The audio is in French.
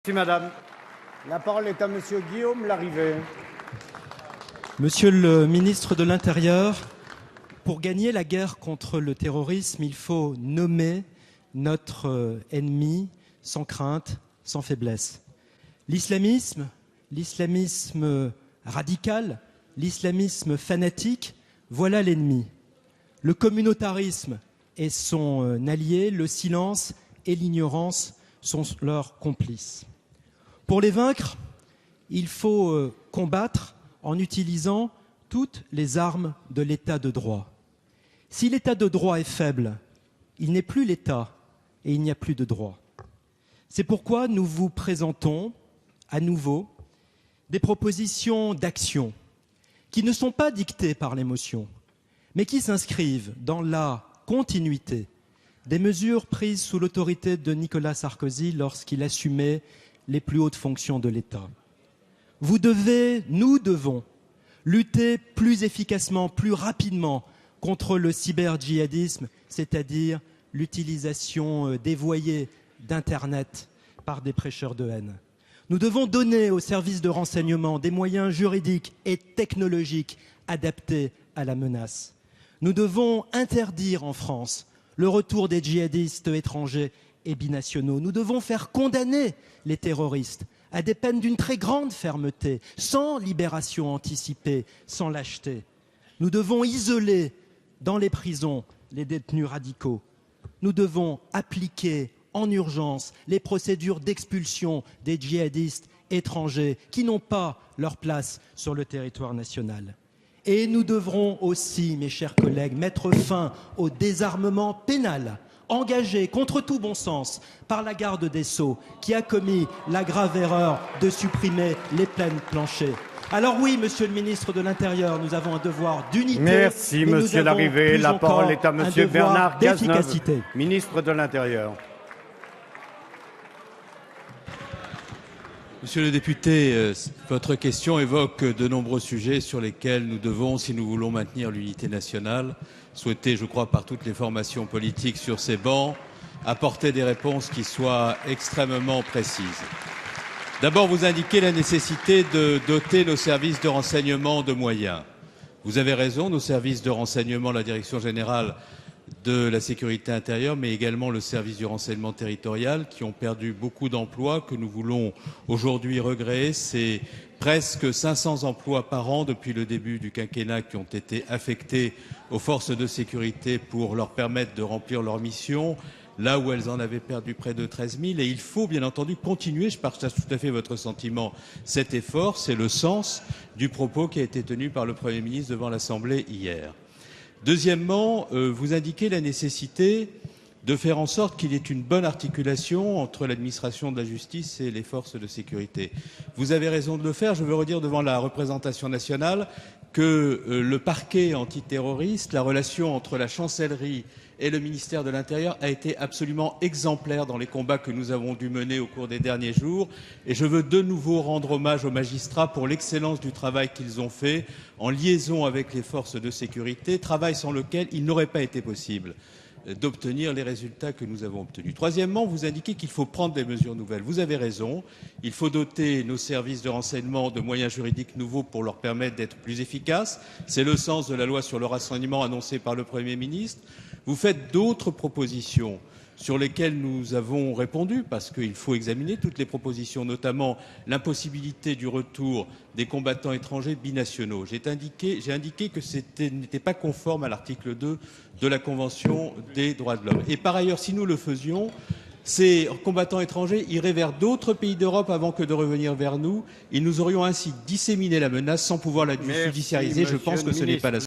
Merci madame. La parole est à monsieur Guillaume Larrivé. Monsieur le ministre de l'Intérieur, pour gagner la guerre contre le terrorisme, il faut nommer notre ennemi sans crainte, sans faiblesse. L'islamisme radical, l'islamisme fanatique, voilà l'ennemi. Le communautarisme est son allié, le silence et l'ignorance sont leurs complices. Pour les vaincre, il faut combattre en utilisant toutes les armes de l'état de droit. Si l'état de droit est faible, il n'est plus l'état et il n'y a plus de droit. C'est pourquoi nous vous présentons à nouveau des propositions d'action qui ne sont pas dictées par l'émotion, mais qui s'inscrivent dans la continuité des mesures prises sous l'autorité de Nicolas Sarkozy lorsqu'il assumait les plus hautes fonctions de l'État. Nous devons lutter plus efficacement, plus rapidement contre le cyber-djihadisme, c'est-à-dire l'utilisation dévoyée d'Internet par des prêcheurs de haine. Nous devons donner aux services de renseignement des moyens juridiques et technologiques adaptés à la menace. Nous devons interdire en France le retour des djihadistes étrangers et binationaux. Nous devons faire condamner les terroristes à des peines d'une très grande fermeté, sans libération anticipée, sans lâcheté. Nous devons isoler dans les prisons les détenus radicaux. Nous devons appliquer en urgence les procédures d'expulsion des djihadistes étrangers qui n'ont pas leur place sur le territoire national. Et nous devrons aussi, mes chers collègues, mettre fin au désarmement pénal engagé contre tout bon sens par la garde des Sceaux qui a commis la grave erreur de supprimer les peines planchers. Alors oui, monsieur le ministre de l'Intérieur, nous avons un devoir d'unité. Merci monsieur Larrivé. La parole est à monsieur Bernard Cazeneuve, ministre de l'Intérieur. Monsieur le député, votre question évoque de nombreux sujets sur lesquels nous devons, si nous voulons maintenir l'unité nationale, souhaiter, je crois, par toutes les formations politiques sur ces bancs, apporter des réponses qui soient extrêmement précises. D'abord, vous indiquez la nécessité de doter nos services de renseignement de moyens. Vous avez raison, nos services de renseignement, la Direction générale de la sécurité intérieure, mais également le service du renseignement territorial, qui ont perdu beaucoup d'emplois, que nous voulons aujourd'hui regréer. C'est presque 500 emplois par an depuis le début du quinquennat qui ont été affectés aux forces de sécurité pour leur permettre de remplir leur mission, là où elles en avaient perdu près de 13 000. Et il faut bien entendu continuer, je partage tout à fait votre sentiment, cet effort. C'est le sens du propos qui a été tenu par le Premier ministre devant l'Assemblée hier. Deuxièmement, vous indiquez la nécessité de faire en sorte qu'il y ait une bonne articulation entre l'administration de la justice et les forces de sécurité. Vous avez raison de le faire. Je veux redire devant la représentation nationale que le parquet antiterroriste, la relation entre la chancellerie et le ministère de l'Intérieur a été absolument exemplaire dans les combats que nous avons dû mener au cours des derniers jours. Et je veux de nouveau rendre hommage aux magistrats pour l'excellence du travail qu'ils ont fait en liaison avec les forces de sécurité, travail sans lequel il n'aurait pas été possible d'obtenir les résultats que nous avons obtenus. Troisièmement, vous indiquez qu'il faut prendre des mesures nouvelles. Vous avez raison, il faut doter nos services de renseignement de moyens juridiques nouveaux pour leur permettre d'être plus efficaces. C'est le sens de la loi sur le renseignement annoncée par le Premier ministre. Vous faites d'autres propositions sur lesquelles nous avons répondu, parce qu'il faut examiner toutes les propositions, notamment l'impossibilité du retour des combattants étrangers binationaux. J'ai indiqué que n'était pas conforme à l'article 2 de la Convention des droits de l'homme. Et par ailleurs, si nous le faisions, ces combattants étrangers iraient vers d'autres pays d'Europe avant que de revenir vers nous, et nous aurions ainsi disséminé la menace sans pouvoir la judiciariser. Je pense que ce n'est pas la